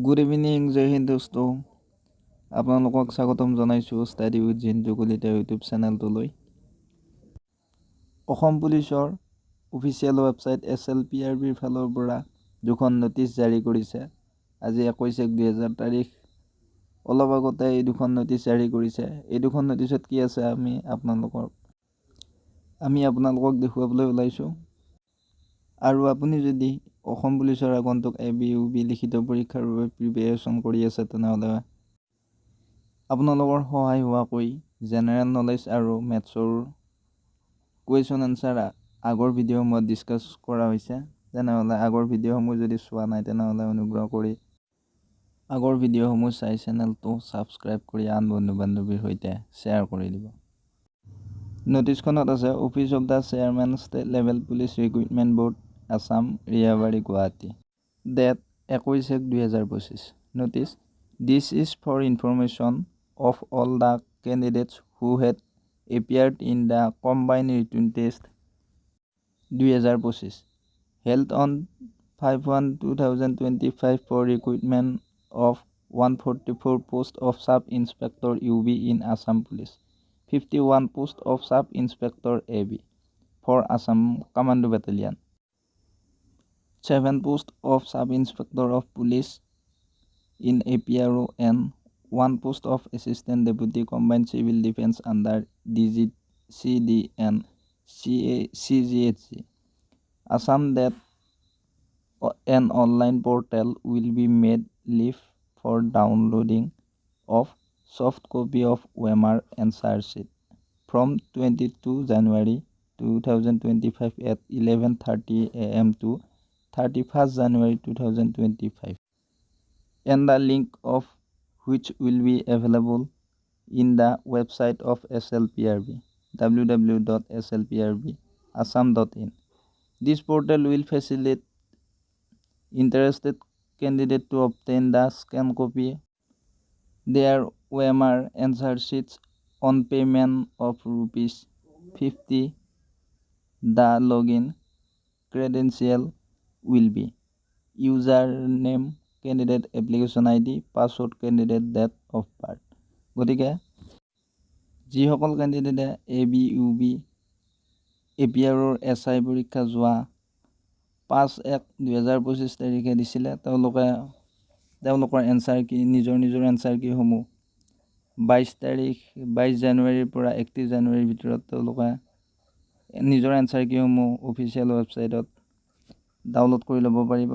Good evening, জয় হিন্দ দোস্ত। আপোনালোকক স্বাগতম জনাইছোঁ study with Jintu Kalita YouTube চেনেলটোলৈ। অসম পুলিচৰ অফিচিয়েল ৱেবছাইট SLPRBৰ ফালৰ পৰা দুখন নটিচ জাৰি কৰিছে। আজি 21/1/2000 তাৰিখ। অলপ আগতে এই দুখন নটিচ জাৰি কৰিছে। এই দুখন নটিচত কি আছে আমি আপোনালোকক দেখুৱাবলৈ ওলাইছোঁ। আৰু আপুনি যদি অসম পুলিচৰ আগন্তুক ABUB লিখিত পৰীক্ষাৰ বাবে প্ৰিপেৰেশ্যন কৰি আছে তেনেহ'লে আপোনালোকৰ সহায় হোৱাকৈ জেনেৰেল নলেজ আৰু মেথছৰ কুৱেশ্যন এনচাৰ আগৰ ভিডিঅ'সমূহত ডিছকাছ কৰা হৈছে। তেনেহ'লে আগৰ ভিডিঅ'সমূহ যদি চোৱা নাই তেনেহ'লে অনুগ্ৰহ কৰি আগৰ ভিডিঅ'সমূহ চাই চেনেলটো ছাবস্ক্ৰাইব কৰি আন বন্ধু বান্ধৱীৰ সৈতে শ্বেয়াৰ কৰি দিব। নটিচখনত আছে office of the chairman state level police recruitment board Assam Rehabari Guwahati date 21/1/2025 notice this is for information of all the candidates who had appeared in the combined written test 2025 held on 5/1/2025 for recruitment of 144 posts of sub-inspector UB in Assam Police, 51 posts of sub-inspector AB for Assam Commando Battalion, 7 posts of sub-inspector of police in APRO and 1 post of assistant deputy combined civil defense under DGCD and CGHC. Assam that an online portal will be made live for downloading of soft copy of OMR answer sheet from 22 January 2025 at 11:30 AM to 31st January 2025, and the link of which will be available in the website of SLPRB, www.slprbassam.in. This portal will facilitate interested candidates to obtain the scanned copy their OMR answer sheets on payment of ₹50. The login credential will be username candidate application ID password candidate date of birth. গতিকে যিসকল কেণ্ডিডেটে ABUB APRৰ SI পৰীক্ষা যোৱা 5/1/2025 তাৰিখে দিছিলে তেওঁলোকৰ answer কি নিজৰ answer কিসমূহ 22 জানুৱাৰীৰ পৰা 31 জানুৱাৰীৰ ভিতৰত তেওঁলোকে নিজৰ এনচাৰ কিসমূহ অফিচিয়েল ৱেবছাইটত ডাউনলোড কৰি ল'ব পাৰিব।